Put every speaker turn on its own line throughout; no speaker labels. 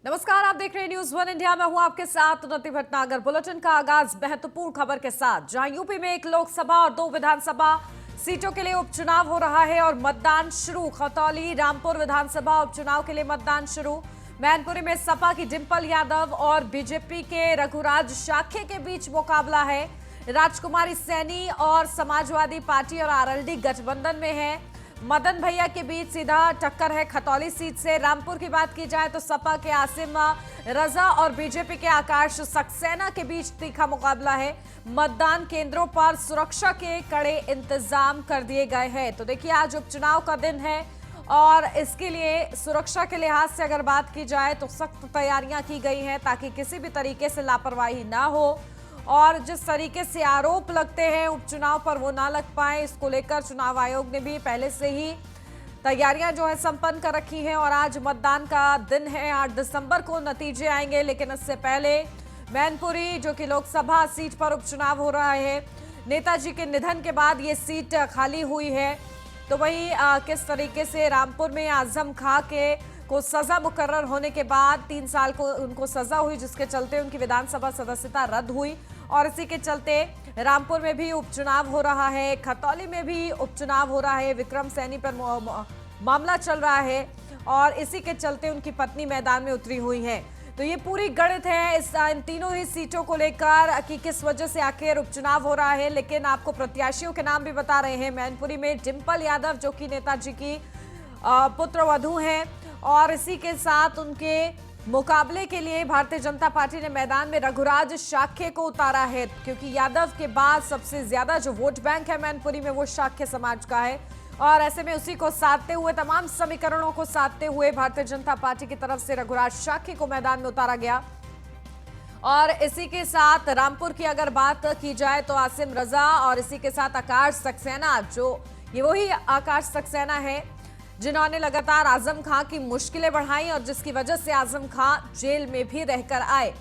नमस्कार, आप देख रहे हैं न्यूज वन इंडिया। मैं हूं आपके साथ उन्नति भटनागर। बुलेटिन का आगाज महत्वपूर्ण खबर के साथ, जहां यूपी में एक लोकसभा और 2 विधानसभा सीटों के लिए उपचुनाव हो रहा है और मतदान शुरू। खतौली रामपुर विधानसभा उपचुनाव के लिए मतदान शुरू। मैनपुरी में सपा की डिंपल यादव और बीजेपी के रघुराज शाक्य के बीच मुकाबला है। राजकुमारी सैनी और समाजवादी पार्टी और आरएलडी गठबंधन में है। मदन भैया के बीच सीधा टक्कर है खतौली सीट से। रामपुर की बात की जाए तो सपा के आसिम रजा और बीजेपी के आकाश सक्सेना के बीच तीखा मुकाबला है। मतदान केंद्रों पर सुरक्षा के कड़े इंतजाम कर दिए गए हैं। तो देखिए, आज उपचुनाव का दिन है और इसके लिए सुरक्षा के लिहाज से अगर बात की जाए तो सख्त तैयारियां की गई हैं ताकि किसी भी तरीके से लापरवाही ना हो और जिस तरीके से आरोप लगते हैं उपचुनाव पर वो ना लग पाए। इसको लेकर चुनाव आयोग ने भी पहले से ही तैयारियां जो है संपन्न कर रखी हैं और आज मतदान का दिन है। 8 दिसंबर को नतीजे आएंगे, लेकिन इससे पहले मैनपुरी जो कि लोकसभा सीट पर उपचुनाव हो रहा है, नेताजी के निधन के बाद ये सीट खाली हुई है। तो वहीं किस तरीके से रामपुर में आजम खां को सजा मुकर्रर होने के बाद 3 साल को उनको सजा हुई, जिसके चलते उनकी विधानसभा सदस्यता रद्द हुई और इसी के चलते रामपुर में भी उपचुनाव हो रहा है, खतौली में भी उपचुनाव हो रहा है। विक्रम सैनी पर मामला चल रहा है और इसी के चलते उनकी पत्नी मैदान में उतरी हुई है। तो ये पूरी गणित है इन तीनों ही सीटों को लेकर कि किस वजह से आखिर उपचुनाव हो रहा है। लेकिन आपको प्रत्याशियों के नाम भी बता रहे हैं। मैनपुरी में डिंपल यादव जो कि नेताजी की पुत्र वधू हैं और इसी के साथ उनके मुकाबले के लिए भारतीय जनता पार्टी ने मैदान में रघुराज शाक्य को उतारा है, क्योंकि यादव के बाद सबसे ज्यादा जो वोट बैंक है मैनपुरी में वो शाक्य समाज का है और ऐसे में उसी को साधते हुए, तमाम समीकरणों को साधते हुए भारतीय जनता पार्टी की तरफ से रघुराज शाक्य को मैदान में उतारा गया। और इसी के साथ रामपुर की अगर बात की जाए तो आसिम रजा और इसी के साथ आकाश सक्सेना, जो ये वही आकाश सक्सेना है जिन्होंने लगातार आजम खां की मुश्किलें बढ़ाई और जिसकी वजह से आजम खां जेल में भी रहकर आए।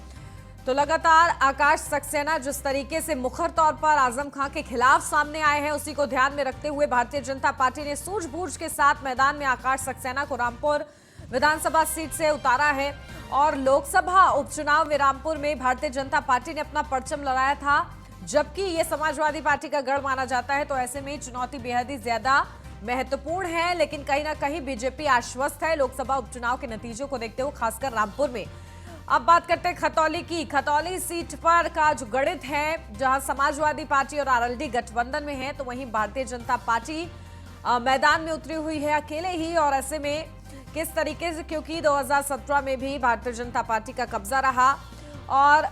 तो लगातार आकाश सक्सेना जिस तरीके से मुखर तौर पर आजम खां के खिलाफ सामने आए हैं, उसी को ध्यान में रखते हुए भारतीय जनता पार्टी ने सूझबूझ के साथ मैदान में आकाश सक्सेना को रामपुर विधानसभा सीट से उतारा है। और लोकसभा उपचुनाव में रामपुर में भारतीय जनता पार्टी ने अपना परचम लहराया था, जबकि ये समाजवादी पार्टी का गढ़ माना जाता है। तो ऐसे में चुनौती बेहद ही ज्यादा महत्वपूर्ण है, लेकिन कहीं ना कहीं बीजेपी आश्वस्त है लोकसभा उपचुनाव के नतीजों को देखते हुए, खासकर रामपुर में। अब बात करते हैं खतौली की। खतौली सीट पर का जो गणित है, जहां समाजवादी पार्टी और आरएलडी गठबंधन में है, तो वहीं भारतीय जनता पार्टी मैदान में उतरी हुई है अकेले ही। और ऐसे में किस तरीके से, क्योंकि 2017 में भी भारतीय जनता पार्टी का कब्जा रहा और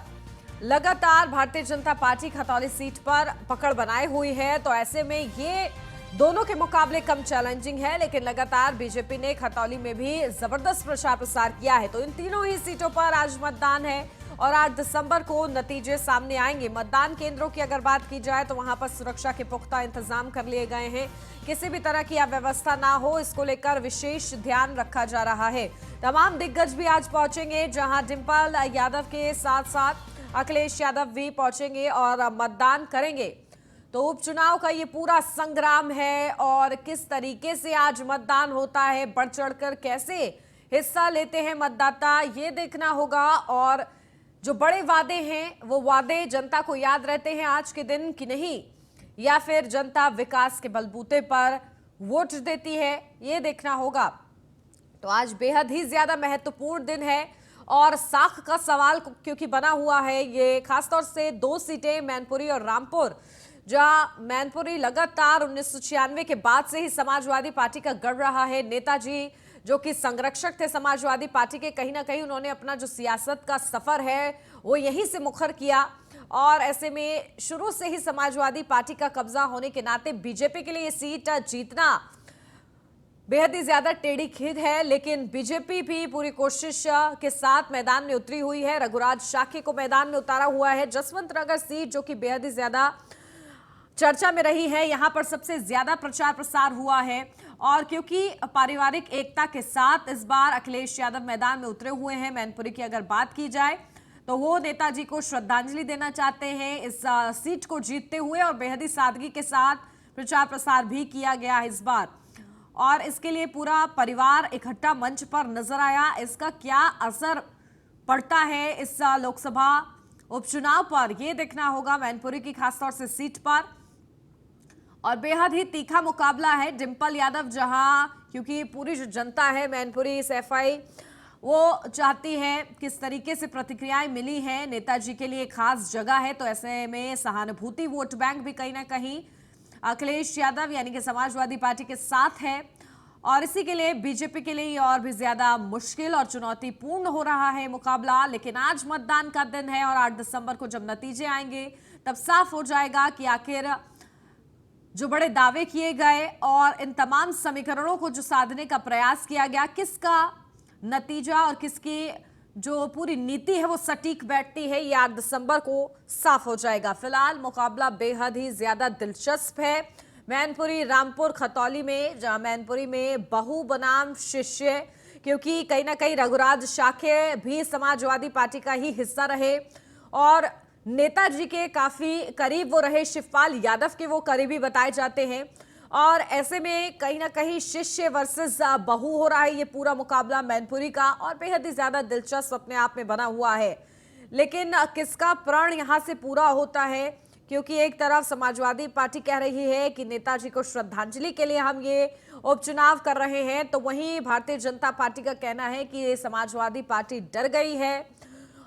लगातार भारतीय जनता पार्टी खतौली सीट पर पकड़ बनाए हुई है। तो ऐसे में ये दोनों के मुकाबले कम चैलेंजिंग है, लेकिन लगातार बीजेपी ने खतौली में भी जबरदस्त प्रचार प्रसार किया है। तो इन तीनों ही सीटों पर आज मतदान है और 8 दिसंबर को नतीजे सामने आएंगे। मतदान केंद्रों की अगर बात की जाए तो वहां पर सुरक्षा के पुख्ता इंतजाम कर लिए गए हैं। किसी भी तरह की अव्यवस्था ना हो, इसको लेकर विशेष ध्यान रखा जा रहा है। तमाम दिग्गज भी आज पहुंचेंगे, जहां डिंपल यादव के साथ साथ अखिलेश यादव भी पहुंचेंगे और मतदान करेंगे। तो उपचुनाव का ये पूरा संग्राम है और किस तरीके से आज मतदान होता है, बढ़ चढ़कर कैसे हिस्सा लेते हैं मतदाता, ये देखना होगा। और जो बड़े वादे हैं वो वादे जनता को याद रहते हैं आज के दिन कि नहीं, या फिर जनता विकास के बलबूते पर वोट देती है, ये देखना होगा। तो आज बेहद ही ज्यादा महत्वपूर्ण दिन है और साख का सवाल क्योंकि बना हुआ है ये, खासतौर से 2 सीटें मैनपुरी और रामपुर, जहां मैनपुरी लगातार 1996 के बाद से ही समाजवादी पार्टी का गढ़ रहा है। नेताजी जो कि संरक्षक थे समाजवादी पार्टी के, कहीं ना कहीं उन्होंने अपना जो सियासत का सफर है वो यहीं से मुखर किया और ऐसे में शुरू से ही समाजवादी पार्टी का कब्जा होने के नाते बीजेपी के लिए ये सीट जीतना बेहद ही ज्यादा टेढ़ी खीर है। लेकिन बीजेपी भी पूरी कोशिश के साथ मैदान में उतरी हुई है। रघुराज शाक्य को मैदान में उतारा हुआ है। जसवंत नगर सीट जो कि बेहद ही ज्यादा चर्चा में रही है, यहां पर सबसे ज्यादा प्रचार प्रसार हुआ है और क्योंकि पारिवारिक एकता के साथ इस बार अखिलेश यादव मैदान में उतरे हुए हैं। मैनपुरी की अगर बात की जाए तो वो नेताजी को श्रद्धांजलि देना चाहते हैं इस सीट को जीतते हुए और बेहद ही सादगी के साथ प्रचार प्रसार भी किया गया है इस बार और इसके लिए पूरा परिवार इकट्ठा मंच पर नजर आया। इसका क्या असर पड़ता है इस लोकसभा उपचुनाव पर, यह देखना होगा मैनपुरी की खासतौर से सीट पर। और बेहद ही तीखा मुकाबला है। डिंपल यादव जहां, क्योंकि पूरी जो जनता है मैनपुरी सैफई, वो चाहती है किस तरीके से प्रतिक्रियाएं मिली हैं, नेताजी के लिए खास जगह है, तो ऐसे में सहानुभूति वोट बैंक भी कहीं ना कहीं अखिलेश यादव यानी कि समाजवादी पार्टी के साथ है। और इसी के लिए बीजेपी के लिए और भी ज्यादा मुश्किल और चुनौतीपूर्ण हो रहा है मुकाबला। लेकिन आज मतदान का दिन है और 8 दिसंबर को जब नतीजे आएंगे तब साफ हो जाएगा कि आखिर जो बड़े दावे किए गए और इन तमाम समीकरणों को जो साधने का प्रयास किया गया, किसका नतीजा और किसकी जो पूरी नीति है वो सटीक बैठती है, ये 8 दिसंबर को साफ हो जाएगा। फिलहाल मुकाबला बेहद ही ज्यादा दिलचस्प है मैनपुरी रामपुर खतौली में, जहां मैनपुरी में बहू बनाम शिष्य, क्योंकि कहीं ना कहीं रघुराज शाक्य भी समाजवादी पार्टी का ही हिस्सा रहे और नेताजी के काफी करीब वो रहे, शिवपाल यादव के वो करीबी बताए जाते हैं। और ऐसे में कहीं ना कहीं शिष्य वर्सेस बहू हो रहा है ये पूरा मुकाबला मैनपुरी का, और बेहद ही ज्यादा दिलचस्प अपने आप में बना हुआ है। लेकिन किसका प्रण यहां से पूरा होता है, क्योंकि एक तरफ समाजवादी पार्टी कह रही है कि नेताजी को श्रद्धांजलि के लिए हम ये उपचुनाव कर रहे हैं, तो वहीं भारतीय जनता पार्टी का कहना है कि ये समाजवादी पार्टी डर गई है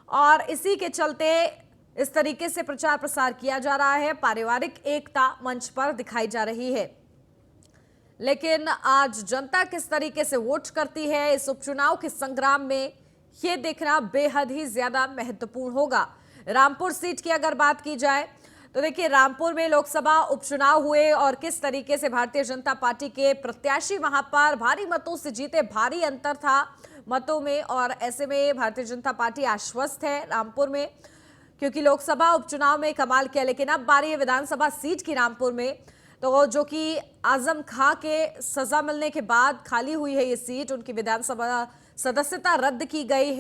और इसी के चलते इस तरीके से प्रचार प्रसार किया जा रहा है। पारिवारिक एकता मंच पर दिखाई जा रही है। लेकिन आज जनता किस तरीके से वोट करती है इस उपचुनाव के संग्राम में, यह देखना बेहद ही ज्यादा महत्वपूर्ण होगा। रामपुर सीट की अगर बात की जाए तो देखिए, रामपुर में लोकसभा उपचुनाव हुए और किस तरीके से भारतीय जनता पार्टी के प्रत्याशी वहां पर भारी मतों से जीते, भारी अंतर था मतों में, और ऐसे में भारतीय जनता पार्टी आश्वस्त है रामपुर में, क्योंकि लोकसभा उपचुनाव में कमाल किया। लेकिन अब बारी है विधानसभा सीट की रामपुर में, तो जो कि आजम खां के सजा मिलने के बाद खाली हुई है ये सीट, उनकी विधानसभा सदस्यता रद्द की गई।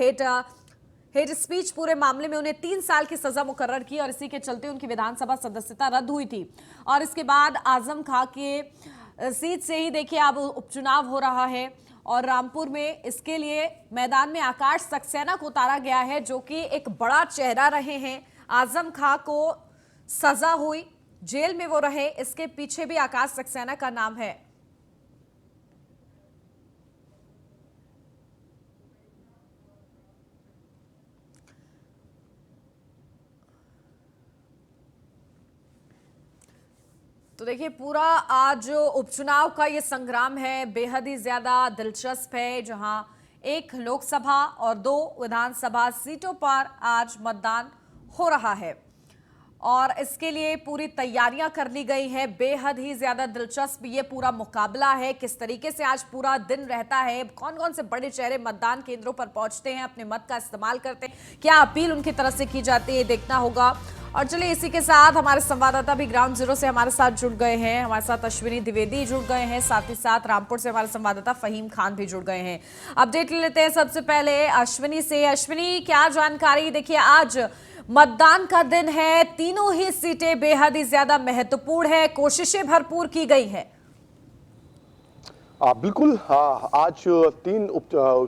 हेट स्पीच पूरे मामले में उन्हें 3 साल की सजा मुकर्रर की और इसी के चलते उनकी विधानसभा सदस्यता रद्द हुई थी। और इसके बाद आजम खां के सीट से ही देखिए अब उपचुनाव हो रहा है और रामपुर में इसके लिए मैदान में आकाश सक्सेना को उतारा गया है, जो कि एक बड़ा चेहरा रहे हैं। आजम खां को सजा हुई, जेल में वो रहे, इसके पीछे भी आकाश सक्सेना का नाम है। तो देखिए, पूरा आज उपचुनाव का ये संग्राम है बेहद ही ज्यादा दिलचस्प है, जहां एक लोकसभा और 2 विधानसभा सीटों पर आज मतदान हो रहा है और इसके लिए पूरी तैयारियां कर ली गई है। बेहद ही ज्यादा दिलचस्प ये पूरा मुकाबला है। किस तरीके से आज पूरा दिन रहता है, कौन कौन से बड़े चेहरे मतदान केंद्रों पर पहुंचते हैं, अपने मत का इस्तेमाल करते हैं, क्या अपील उनकी तरफ से की जाती है, देखना होगा। और चलिए इसी के साथ हमारे संवाददाता भी ग्राउंड जीरो से हमारे साथ जुड़ गए हैं। हमारे साथ अश्विनी द्विवेदी जुड़ गए हैं, साथ ही साथ रामपुर से हमारे संवाददाता फहीम खान भी जुड़ गए हैं। अपडेट ले लेते हैं सबसे पहले अश्विनी से। अश्विनी, क्या जानकारी? देखिए, आज मतदान का दिन है, तीनों ही सीटें बेहद ही ज्यादा महत्वपूर्ण है, कोशिशें भरपूर की गई हैं।
बिल्कुल, आज 3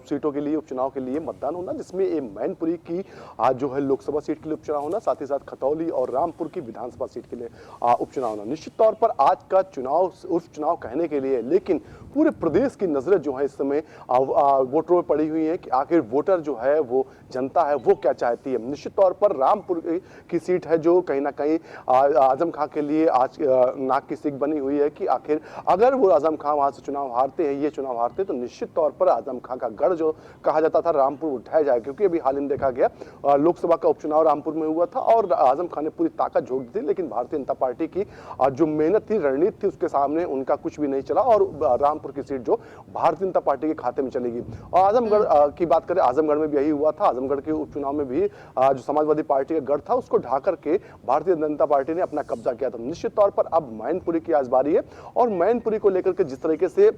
सीटों के लिए उपचुनाव के लिए मतदान होना, जिसमें ये मैनपुरी की आज जो है लोकसभा सीट के लिए उपचुनाव होना, साथ ही साथ खतौली और रामपुर की विधानसभा सीट के लिए उपचुनाव होना। निश्चित तौर पर आज का चुनाव उपचुनाव कहने के लिए, लेकिन पूरे प्रदेश की नजरें जो है इस समय वोटरों में पड़ी हुई है कि आखिर वोटर जो है, वो जनता है, वो क्या चाहती है। निश्चित तौर पर रामपुर की सीट है जो कहीं ना कहीं आजम खां के लिए आज नाक की सीख बनी हुई है कि आखिर अगर वो आजम खां वहां से चुनाव हारते हैं, ये चुनाव हारते, तो निश्चित तौर पर आजम खां का गढ़ जो कहा जाता था रामपुर उठाया जाएगा, क्योंकि अभी हाल ही में देखा गया लोकसभा का उपचुनाव रामपुर में हुआ था और आजम खां ने पूरी ताकत झोंक दी थी, लेकिन भारतीय जनता पार्टी की जो मेहनत थी, रणनीति थी, उसके सामने उनका कुछ भी नहीं चला और रामपुर की सीट जो भारतीय जनता पार्टी के खाते में चलेगी। और आजमगढ़ की बात करें, आजमगढ़ में भी यही हुआ था। आजमगढ़ के उपचुनाव में भी जो समाजवादी पार्टी का गढ़ था, उसको ढा करके भारतीय जनता पार्टी ने अपना कब्जा किया था। निश्चित तौर पर अब मैनपुरी की आज बारी है और मैनपुरी को लेकर के जिस तरीके से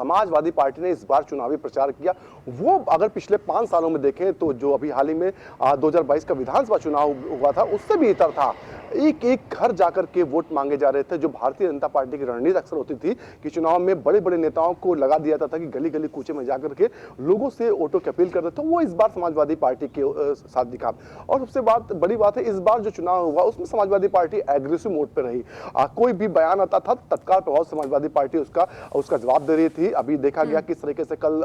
समाजवादी पार्टी ने इस बार चुनावी प्रचार किया वो अगर पिछले 5 सालों में देखें तो जो अभी हाल ही में 2022 का विधानसभा चुनाव हुआ था उससे भी बेहतर था। एक एक घर जाकर के वोट मांगे जा रहे थे। जो भारतीय जनता पार्टी की रणनीति अक्सर होती थी कि चुनाव में बड़े बड़े नेताओं को लगा दिया जाता था कि गली गली कूचे में जाकर के लोगों से वोटों की अपील करते थे, वो इस बार समाजवादी पार्टी के साथ दिखा। और सबसे बड़ी बात है, इस बार जो चुनाव हुआ उसमें समाजवादी पार्टी एग्रेसिव मोड पर रही। कोई भी बयान आता था तत्काल प्रभाव समाजवादी पार्टी उसका जवाब दे रही थी। अभी देखा गया किस तरीके से कल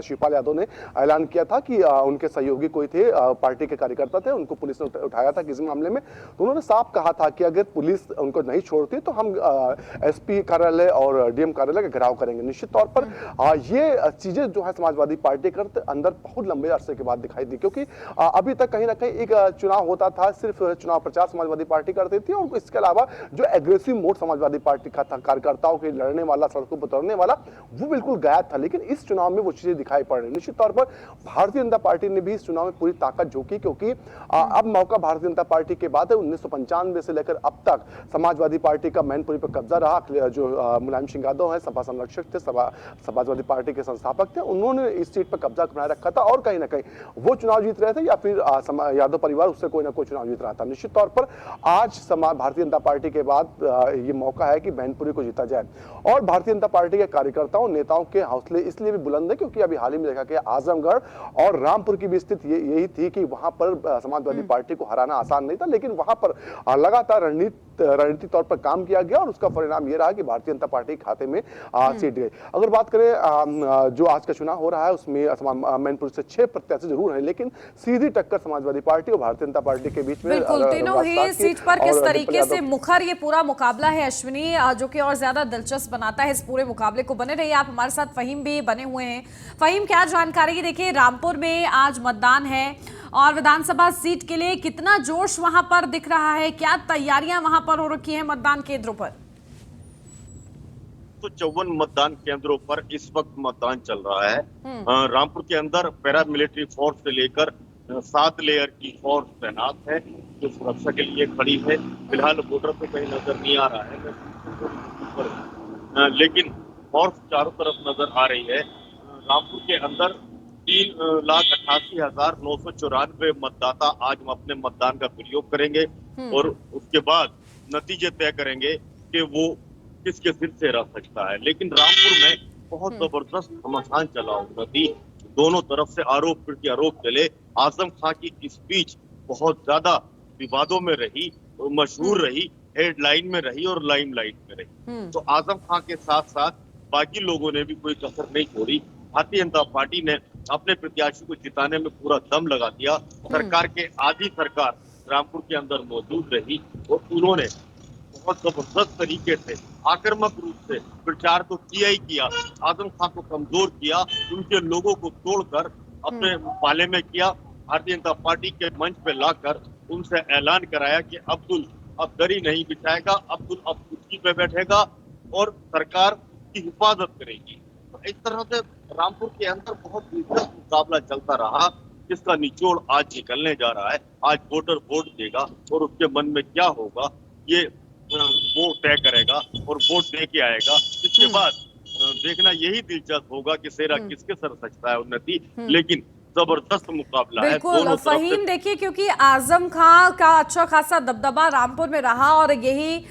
शिवपाल यादव ने ऐलान किया था कि उनके सहयोगी कोई थे, पार्टी के कार्यकर्ता थे, उनको पुलिस ने उठाया था किसी मामले में। तो उन्होंने साफ कहा था कि अगर पुलिस उनको नहीं छोड़ती तो हम एसपी कार्यालय और डीएम कार्यालय का घेराव करेंगे। निश्चित तौर पर ये चीजें जो है समाजवादी पार्टी के अंदर बहुत लंबे अरसे के बाद दिखाई दी, क्योंकि अभी तक कहीं ना कहीं एक चुनाव होता था, सिर्फ चुनाव प्रचार समाजवादी पार्टी करती थी और इसके अलावा जो एग्रेसिव मोड समाजवादी पार्टी का था, कार्यकर्ताओं के लड़ने वाला, सड़कों पर उतरने वाला, वो बिल्कुल गायब था। लेकिन इस चुनाव में वो चीजें दिखाई पड़ रही। निश्चित तौर पर भारतीय जनता पार्टी ने भी इस चुनाव में पूरी ताकत झोंकी, क्योंकि अब मौका भारतीय जनता पार्टी के बाद है। 1995 से लेकर अब तक समाजवादी पार्टी का मैनपुरी पर कब्जा रहा। जो मुलायम सिंह यादव है, सपा संरक्षक थे, समाजवादी पार्टी के संस्थापक थे, उन्होंने इस सीट पर कब्जा बनाए रखा था और कहीं ना कहीं वो चुनाव जीत रहे थे या फिर यादव परिवार उससे कोई ना कोई चुनाव जीत रहा था। निश्चित तौर पर आज भारतीय जनता पार्टी के बाद ये मौका है कि मैनपुरी को जीता जाए। और भारतीय जनता पार्टी के कार्यकर्ताओं, नेताओं के हौसले इसलिए भी बुलंद है क्योंकि अभी हाल ही में देखा गया आजमगढ़ और रामपुर की भी स्थिति यही थी कि वहां पर समाजवादी पार्टी को हराना आसान नहीं था, लेकिन वहां पर लगातार रणनीतिक तौर पर काम किया गया और उसका परिणाम यह रहा कि भारतीय जनता पार्टी के खाते में सीट गई। अगर बात करें जो आज का चुनाव हो रहा है उसमें मैनपुर से 6 प्रत्याशी जरूर हैं, लेकिन सीधी टक्कर समाजवादी पार्टी और भारतीय जनता पार्टी के बीच में
बिल्कुल तीनों ही सीट पर किस तरीके से मुखर ये पूरा मुकाबला है अश्विनी, जो कि और ज्यादा दिलचस्प बनाता है इस पूरे मुकाबले को। बने रहिए आप हमारे साथ। फहीम भी बने हुए हैं। फहीम, क्या जानकारी? देखिए, रामपुर में आज मतदान है और विधानसभा सीट के लिए कितना जोश वहां पर दिख रहा है, क्या तैयारियां वहां पर हो रखी हैं मतदान केंद्रों पर?
तो 54 मतदान केंद्रों पर इस वक्त मतदान चल रहा है। रामपुर के अंदर पैरा मिलिट्री फोर्स से लेकर 7 लेयर की फोर्स तैनात है जो सुरक्षा के लिए खड़ी है। फिलहाल वोटर तो कहीं नजर नहीं आ रहा है, लेकिन फोर्स चारों तरफ नजर आ रही है। रामपुर के अंदर 3,88,994 मतदाता आज अपने मतदान का प्रयोग करेंगे और उसके बाद नतीजे तय करेंगे कि वो किसके सिर से रह सकता है। लेकिन रामपुर में बहुत जबरदस्त घमासान चला नदी, दोनों तरफ से आरोप प्रत्यारोप चले। आजम खां की स्पीच बहुत ज्यादा विवादों में रही, मशहूर रही, हेडलाइन में रही और लाइमलाइट में रही। तो आजम खां के साथ साथ बाकी लोगों ने भी कोई कसर नहीं छोड़ी। भारतीय जनता पार्टी ने अपने प्रत्याशी को जिताने में पूरा दम लगा दिया। सरकार के आधी सरकार रामपुर के अंदर मौजूद रही और उन्होंने बहुत जबरदस्त तरीके से, आक्रामक रूप से प्रचार तो किया ही किया, आजम खां को कमजोर किया, उनके लोगों को तोड़कर अपने पाले में किया। भारतीय जनता पार्टी के मंच पे लाकर उनसे ऐलान कराया कि अब्दुल अब दरी नहीं बिछाएगा, अब्दुल अब कुर्सी पे बैठेगा और सरकार की हिफाजत करेगी। इस तरह से रामपुर के अंदर बहुत दिलचस्प मुकाबला चलता रहा, जिसका निचोड़ आज निकलने जा रहा है। आज वोटर वोट देगा और उसके मन में क्या होगा ये वो तय करेगा और वोट दे के आएगा। इसके बाद देखना यही दिलचस्प होगा कि सेरा किसके सर सजता है उन्नति। लेकिन जबरदस्त मुकाबला है
बिल्कुल फहीम। देखिए, क्योंकि आजम खां का अच्छा खासा दबदबा रामपुर में रहा और यही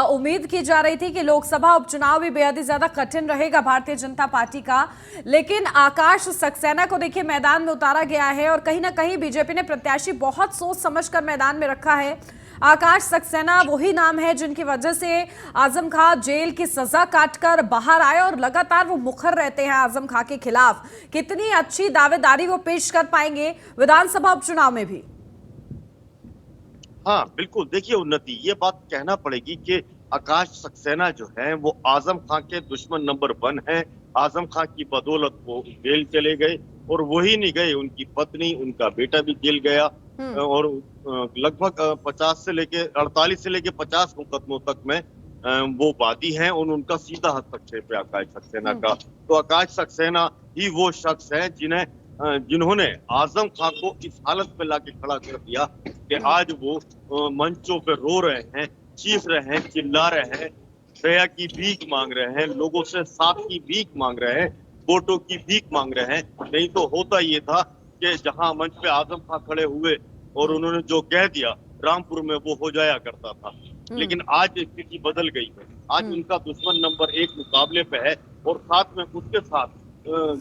उम्मीद की जा रही थी कि लोकसभा उपचुनाव भी बेहद ही ज्यादा कठिन रहेगा भारतीय जनता पार्टी का। लेकिन आकाश सक्सेना को देखिए मैदान में उतारा गया है और कहीं ना कहीं बीजेपी ने प्रत्याशी बहुत सोच समझकर मैदान में रखा है। आकाश सक्सेना वही नाम है जिनकी वजह से आजम खां जेल की सजा काटकर बाहर आए और लगातार वो मुखर रहते हैं आजम खां के खिलाफ। कितनी अच्छी दावेदारी वो पेश कर पाएंगे विधानसभा उपचुनाव में भी?
हाँ बिल्कुल, देखिए उन्नति, ये बात कहना पड़ेगी कि आकाश सक्सेना जो है वो आजम खां के दुश्मन नंबर 1 है। आजम खां की बदौलत वो जेल चले गए और वही नहीं गए, उनकी पत्नी, उनका बेटा भी जेल गया और लगभग 48 से लेके 50 मुकदमों तक में वो वादी हैं और उनका सीधा हस्तक्षेप है आकाश सक्सेना का। तो आकाश सक्सेना ही वो शख्स है जिन्होंने आजम खां को इस हालत पे लाके खड़ा कर दिया कि आज वो मंचों पे रो रहे हैं, चीख रहे हैं, चिल्ला रहे हैं दया की भीख मांग रहे हैं, लोगों से साथ की भीख मांग रहे हैं, वोटों की भीख मांग रहे हैं। नहीं तो होता ये था कि जहां मंच पे आजम खां खड़े हुए और उन्होंने जो कह दिया रामपुर में वो हो जाया करता था। लेकिन आज स्थिति बदल गई है। आज उनका दुश्मन नंबर 1 मुकाबले पे है और साथ में उसके साथ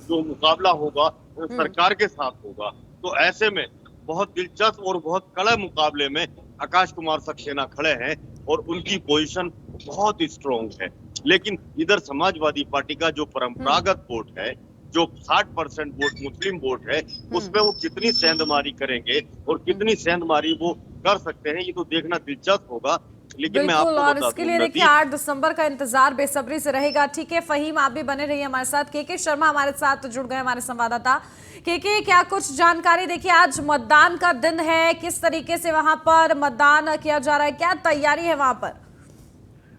जो मुकाबला होगा सरकार के साथ होगा। तो ऐसे में बहुत दिलचस्प और बहुत कड़े मुकाबले में आकाश कुमार सक्सेना खड़े हैं और उनकी पोजीशन बहुत स्ट्रॉन्ग है। लेकिन इधर समाजवादी पार्टी का जो परंपरागत वोट है, जो 60% वोट मुस्लिम वोट है, उसमें वो कितनी सेंधमारी करेंगे और कितनी सेंधमारी वो कर सकते हैं, ये तो देखना दिलचस्प होगा। लेकिन मैं
बिल्कुल,
आपको
और
बता
इसके
दूं,
लिए देखिए 8 दिसंबर का इंतजार बेसब्री से रहेगा। ठीक है फहीम, आप भी बने रहिए हमारे साथ। के शर्मा हमारे साथ जुड़ गए, हमारे संवाददाता। के क्या कुछ जानकारी? देखिए आज मतदान का दिन है, किस तरीके से वहां पर मतदान किया जा रहा है, क्या तैयारी है वहां पर?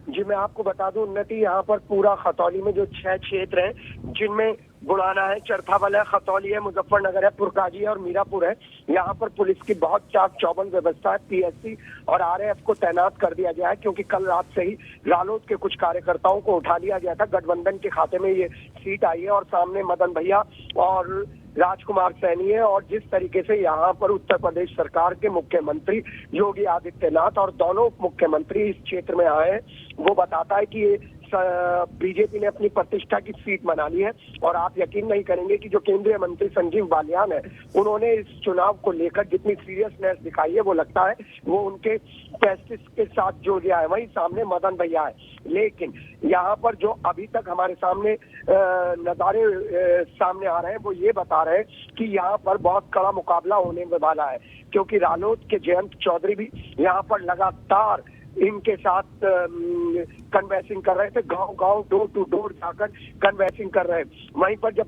जी मैं आपको बता दूं उन्नति, यहाँ पर पूरा खतौली में जो 6 क्षेत्र हैं जिनमें बुढ़ाना है, चरथावल है, खतौली है, मुजफ्फरनगर है, पुरकाजी है और मीरापुर है, यहाँ पर पुलिस की बहुत चाक चौबंद व्यवस्था है। पीएससी और आरएएफ को तैनात कर दिया गया है क्योंकि कल रात से ही रालोद के कुछ कार्यकर्ताओं को उठा लिया गया था। गठबंधन के खाते में ये सीट आई है और सामने मदन भैया और राजकुमार सैनी है। और जिस तरीके से यहाँ पर उत्तर प्रदेश सरकार के मुख्यमंत्री योगी आदित्यनाथ और दोनों मुख्यमंत्री इस क्षेत्र में आए हैं, वो बताता है कि ये बीजेपी ने अपनी प्रतिष्ठा की सीट बना ली है। और आप यकीन नहीं करेंगे कि जो केंद्रीय मंत्री संजीव बालियान है, उन्होंने इस चुनाव को लेकर जितनी सीरियसनेस दिखाई है, वो लगता है वो उनके प्रेस्टिज के साथ जोड़ दिया है। वहीं सामने मदन भैया है। लेकिन यहाँ पर जो अभी तक हमारे सामने नजारे सामने आ रहे हैं, वो ये बता रहे हैं कि यहाँ पर बहुत कड़ा मुकाबला होने वाला है क्योंकि रालोद के जयंत चौधरी भी यहाँ पर लगातार इनके साथ कन्वेंसिंग कर रहे थे, गांव-गांव डोर टू डोर जाकर कन्वेंसिंग कर रहे हैं। वहीं पर जब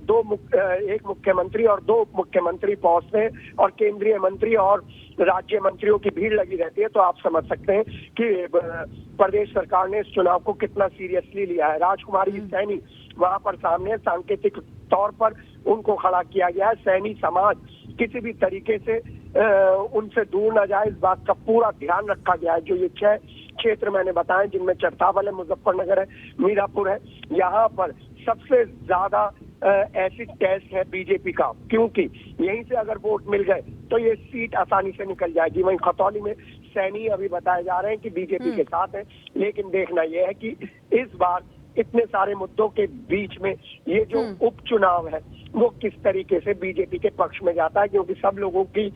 एक मुख्यमंत्री और 2 मुख्यमंत्री पहुंचते हैं और केंद्रीय मंत्री और राज्य मंत्रियों की भीड़ लगी रहती है, तो आप समझ सकते हैं कि प्रदेश सरकार ने इस चुनाव को कितना सीरियसली लिया है। राजकुमारी सैनी वहां पर सामने सांकेतिक तौर पर उनको खड़ा किया गया है। सैनी समाज किसी भी तरीके से उनसे दूर न जाए, इस बात का पूरा ध्यान रखा गया है। जो ये 6 क्षेत्र मैंने बताए जिनमें चरथावल है, मुजफ्फरनगर है, मीरापुर है, यहाँ पर सबसे ज्यादा एसिड टेस्ट है बीजेपी का, क्योंकि यहीं से अगर वोट मिल गए तो ये सीट आसानी से निकल जाएगी। वहीं खतौली में सैनी अभी बताए जा रहे हैं कि बीजेपी के साथ है, लेकिन देखना यह है कि इस बार इतने सारे मुद्दों के बीच में ये जो उपचुनाव है वो किस तरीके से बीजेपी के पक्ष में जाता है, क्योंकि सब लोगों की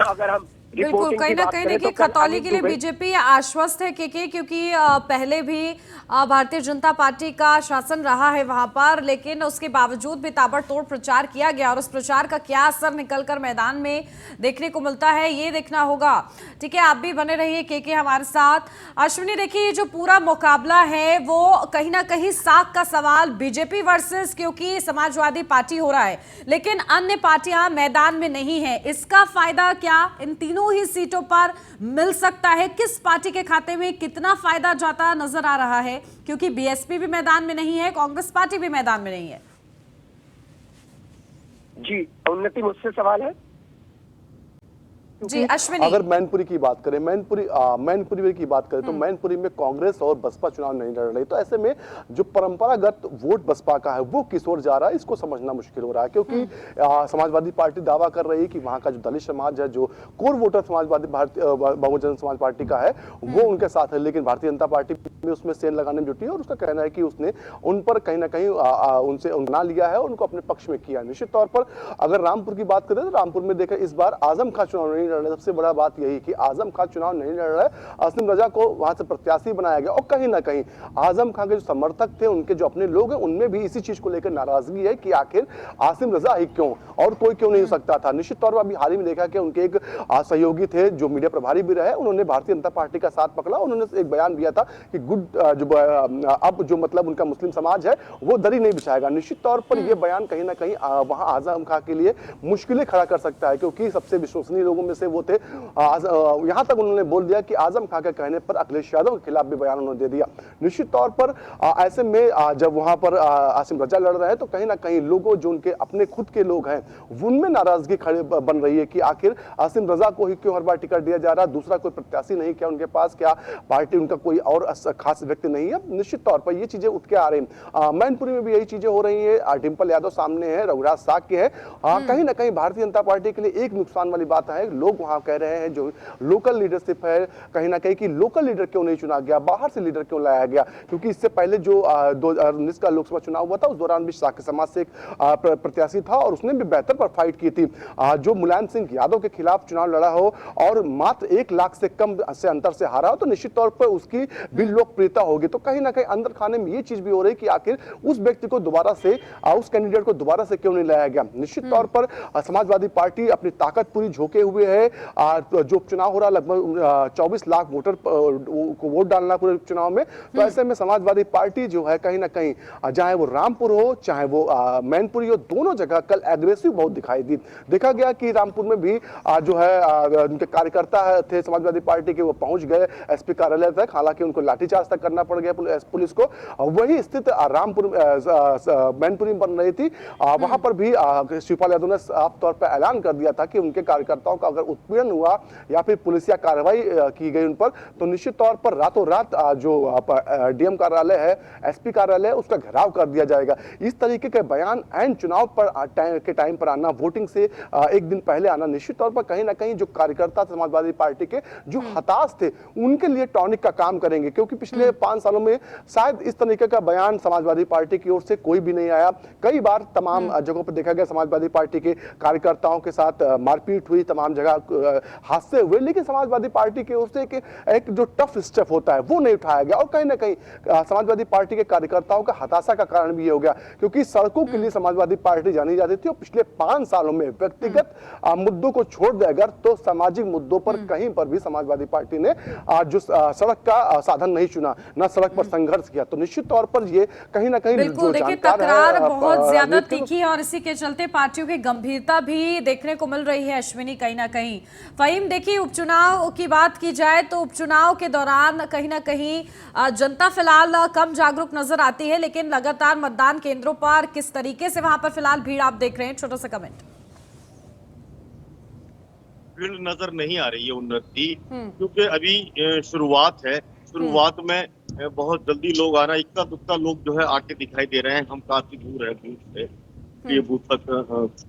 अगर हम
बिल्कुल, कहीं ना कहीं देखिए खतौली के लिए बीजेपी आश्वस्त है क्योंकि पहले भी भारतीय जनता पार्टी का शासन रहा है वहां पर, लेकिन उसके बावजूद भी ताबड़तोड़ प्रचार किया गया और उस प्रचार का क्या असर निकलकर मैदान में देखने को मिलता है ये देखना होगा। ठीक है, आप भी बने रहिए के हमारे साथ। अश्विनी, देखिए जो पूरा मुकाबला है वो कहीं ना कहीं साख का सवाल बीजेपी वर्सेस क्योंकि समाजवादी पार्टी हो रहा है, लेकिन अन्य पार्टियां मैदान में नहीं है। इसका फायदा क्या इन तीनों ही सीटों पर मिल सकता है? किस पार्टी के खाते में कितना फायदा जाता नजर आ रहा है? क्योंकि बीएसपी भी मैदान में नहीं है, कांग्रेस पार्टी भी मैदान में नहीं है।
जी उन्नति, मुझसे सवाल है।
जी अश्विनी,
अगर मैनपुरी की बात करें, मैनपुरी की बात करें तो मैनपुरी में कांग्रेस और बसपा चुनाव नहीं लड़ रही, तो ऐसे में जो परंपरागत वोट बसपा का है वो किस ओर जा रहा है, इसको समझना मुश्किल हो रहा है। क्योंकि समाजवादी पार्टी दावा कर रही है कि वहां का जो दलित समाज है, जो core voter Samajwadi Bahujan Samaj party का है, वो उनके साथ है, लेकिन भारतीय जनता पार्टी में उसमें सेन लगाने में जुटी है और उसका कहना है कि उसने उन पर कहीं ना कहीं उनसे ना लिया है और उनको अपने पक्ष में किया। निश्चित तौर पर अगर रामपुर की बात करें तो रामपुर में देखा इस बार आजम खां चुनाव नहीं लड़ रहे। सबसे बड़ा बात यही कि आजम खां चुनाव नहीं लड़ रहा है, आसिम रजा को वहां से प्रत्याशी बनाया गया और कहीं ना कहीं आजम खां के जो समर्थक थे, उनके जो अपने लोग हैं, उनमें भी इसी चीज को लेकर नाराजगी है कि आखिर आसिम रजा ही क्यों और कोई क्यों नहीं हो सकता था। निश्चित तौर पर अभी हाल ही में देखा कि उनके एक सहयोगी थे जो मीडिया प्रभारी भी रहे, उन्होंने भारतीय जनता पार्टी का साथ पकड़ा। उन्होंने एक बयान दिया था कि अब जो मतलब उनका मुस्लिम समाज है वो दरी नहीं बिछाएगा। निश्चित तौर पर यह बयान कहीं ना कहीं वहां आजम खां के लिए मुश्किलें खड़ा कर सकता है, क्योंकि सबसे विश्वसनीय लोगों में से वो थे। यहां तक उन्होंने बोल दिया कि आजम खां के कहने पर अखिलेश यादव के खिलाफ भी बयान उन्होंने दे दिया। निश्चित तौर पर ऐसे में जब वहां पर आसिम रजा लड़ रहे हैं तो कहीं ना कहीं लोगों जो उनके अपने खुद के लोग हैं उनमें नाराजगी खड़े बन रही है कि आखिर आसिम रजा को ही क्यों हर बार टिकट दिया जा रहा है, दूसरा कोई प्रत्याशी नहीं क्या उनके पास, क्या पार्टी उनका कोई और खास व्यक्ति नहीं है। निश्चित तौर पर ये चीजें उठ के आ रही हैं। मैनपुरी में भी यही चीजें हो रही है। डिंपल यादव सामने है, रघुराज साक्य है। कहीं ना कहीं भारतीय जनता पार्टी के लिए एक नुकसान वाली बात है, लोग वहां कह रहे हैं जो लोकल लीडरशिप है कहीं ना कहीं कि लोकल लीडर क्यों नहीं चुना गया, बाहर से लीडर क्यों लाया गया, क्योंकि इससे पहले जो 2019 का लोकसभा चुनाव हुआ था उस दौरान भी साक्य समाज से एक प्रत्याशी था और उसने भी बेहतर पर फाइट की थी। जो मुलायम सिंह यादव के खिलाफ चुनाव लड़ा हो और मात्र 1 लाख से कम से अंतर से हारा हो तो निश्चित तौर पर उसकी भी लोकप्रियता होगी। तो कहीं ना कहीं अंदर खाने में ये चीज भी हो रही है कि आखिर उस व्यक्ति को दोबारा से उस कैंडिडेट को दोबारा से क्यों नहीं लाया गया। निश्चित तौर पर समाजवादी पार्टी अपनी ताकत पूरी झोंके हुए है। जो उपचुनाव हो रहा लगभग 24 लाख वोटर को वोट डालना पूरे उपचुनाव में, तो ऐसे में समाजवादी पार्टी जो है कहीं ना कहीं चाहे वो रामपुर हो चाहे वो मैनपुरी हो, दोनों जगह कल एग्रेसिव बहुत दिखाई दी। देखा गया कि रामपुर में भी जो है उनके कार्यकर्ता थे समाजवादी पार्टी के, वो पहुंच गए एसपी कार्यालय तक, हालांकि उनको लाठीचार्ज तक करना पड़ गया पुलिस को। वही स्थिति रामपुर मैनपुरी में बन रही थी। वहां पर भी शिवपाल यादव ने साफ तौर पर ऐलान कर दिया था कि उनके कार्यकर्ताओं का अगर उत्पीड़न हुआ या फिर पुलिसिया कार्रवाई की गई उन पर, तो निश्चित तौर पर रातों रात जो डीएम कार्यालय है, एसपी कार्यालय, उसका घेराव कर दिया जाएगा। इस तरीके के बयान एंड चुनाव पर के टाइम पर आना, वोटिंग से एक दिन पहले आना, निश्चित तौर पर कहीं ना कहीं जो कार्यकर्ता समाजवादी पार्टी के जो हताश थे उनके लिए टॉनिक का काम करेंगे, क्योंकि पिछले 5 सालों में शायद इस तरीके का बयान समाजवादी पार्टी की ओर से कोई भी नहीं आया। कई बार तमाम जगहों पर देखा गया समाजवादी पार्टी के कार्यकर्ताओं के साथ मारपीट हुई, तमाम जगह हादसे हुए, लेकिन समाजवादी पार्टी की ओर से एक जो टफ स्टेप होता है वो नहीं उठाया गया। और कहीं ना कहीं समाजवादी पार्टी के कार्यकर्ताओं का हताशा का कारण भी ये हो गया, क्योंकि सड़कों के लिए समाजवादी पार्टी जानी जाती थी और पिछले 5 सालों में व्यक्तिगत मुद्दों को छोड़ दे अगर, तो सामाजिक मुद्दों पर कहीं पर भी समाजवादी पार्टी ने जो सड़क का साधन नहीं चुना, ना सड़क पर संघर्ष किया। तो निश्चित तौर पर ये कहीं ना कहीं
बिल्कुल, देखिए तकरार बहुत ज्यादा तीखी है और इसी के चलते पार्टियों की गंभीरता भी देखने को मिल रही है अश्विनी कहीं ना कहीं। फहीम, देखिए उपचुनाव की बात की जाए तो उपचुनाव के दौरान कहीं ना कहीं जनता फिलहाल कम जागरूक नजर आती है, लेकिन लगातार मतदान केंद्रों पर किस तरीके से वहां पर फिलहाल भीड़ आप देख रहे हैं, छोटा सा कमेंट।
भीड़ नजर नहीं आ रही है उन्नति, क्योंकि अभी शुरुआत है। शुरुआत में बहुत जल्दी लोग आना, इक्का दुक्का लोग जो है आके दिखाई दे रहे हैं। हम काफी दूर है बूथ से, ये बूथ तक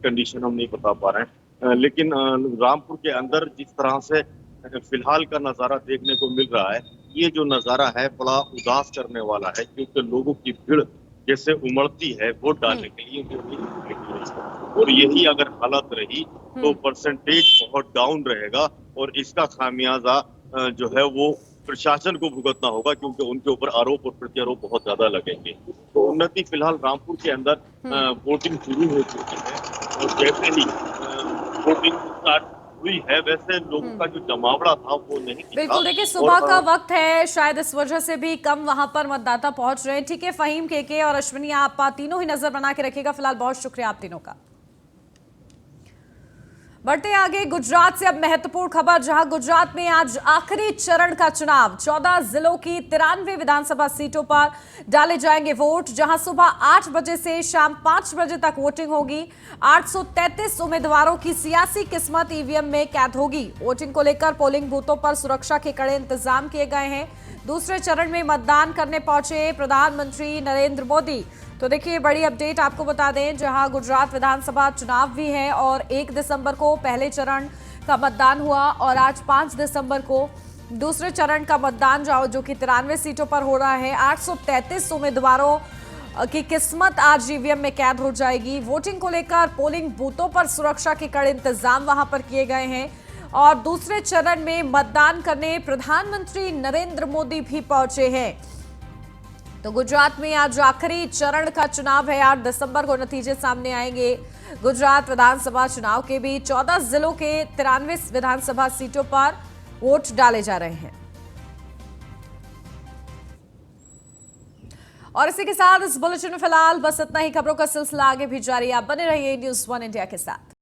कंडीशन हम नहीं बता पा रहे हैं, लेकिन रामपुर के अंदर जिस तरह से फिलहाल का नजारा देखने को मिल रहा है, ये जो नजारा है बड़ा उदास करने वाला है, क्योंकि लोगों की भीड़ जैसे उमड़ती है वोट डालने के लिए, और यही अगर हालत रही तो परसेंटेज बहुत डाउन रहेगा और इसका खामियाजा जो है वो प्रशासन को भुगतना होगा, क्योंकि उनके ऊपर आरोप और प्रत्यारोप बहुत ज्यादा लगेंगे। तो उन्नति फिलहाल रामपुर के अंदर वोटिंग शुरू हो चुकी है और जैसे ही वोटिंग स्टार्ट हुई है वैसे लोगों का जो जमावड़ा था वो नहीं दिखा।
बिल्कुल, देखिए सुबह का वक्त है, शायद इस वजह से भी कम वहां पर मतदाता पहुंच रहे हैं। ठीक है फहीम, के और अश्विनी, आप तीनों ही नजर बना के रखिएगा। फिलहाल बहुत शुक्रिया आप तीनों का। बढ़ते आगे गुजरात से अब महत्वपूर्ण खबर, जहां गुजरात में आज आखिरी चरण का चुनाव, 14 जिलों की 93 विधानसभा सीटों पर डाले जाएंगे वोट, जहां सुबह 8 बजे से शाम 5 बजे तक वोटिंग होगी। 833 उम्मीदवारों की सियासी किस्मत ईवीएम में कैद होगी। वोटिंग को लेकर पोलिंग बूथों पर सुरक्षा के कड़े इंतजाम किए गए हैं। दूसरे चरण में मतदान करने पहुंचे प्रधानमंत्री नरेंद्र मोदी। तो देखिए बड़ी अपडेट आपको बता दें, जहां गुजरात विधानसभा चुनाव भी है और 1 दिसंबर को पहले चरण का मतदान हुआ और आज 5 दिसंबर को दूसरे चरण का मतदान जो कि 93 सीटों पर हो रहा है। 833 उम्मीदवारों की किस्मत आज ईवीएम में कैद हो जाएगी। वोटिंग को लेकर पोलिंग बूथों पर सुरक्षा के कड़े इंतजाम वहां पर किए गए हैं और दूसरे चरण में मतदान करने प्रधानमंत्री नरेंद्र मोदी भी पहुंचे हैं। तो गुजरात में आज आखिरी चरण का चुनाव है। 8 दिसंबर को नतीजे सामने आएंगे। गुजरात विधानसभा चुनाव के भी 14 जिलों के 93 विधानसभा सीटों पर वोट डाले जा रहे हैं। और इसी के साथ इस बुलेटिन में फिलहाल बस इतना ही। खबरों का सिलसिला आगे भी जारी, आप बने रहिए न्यूज़ 1 इंडिया के साथ।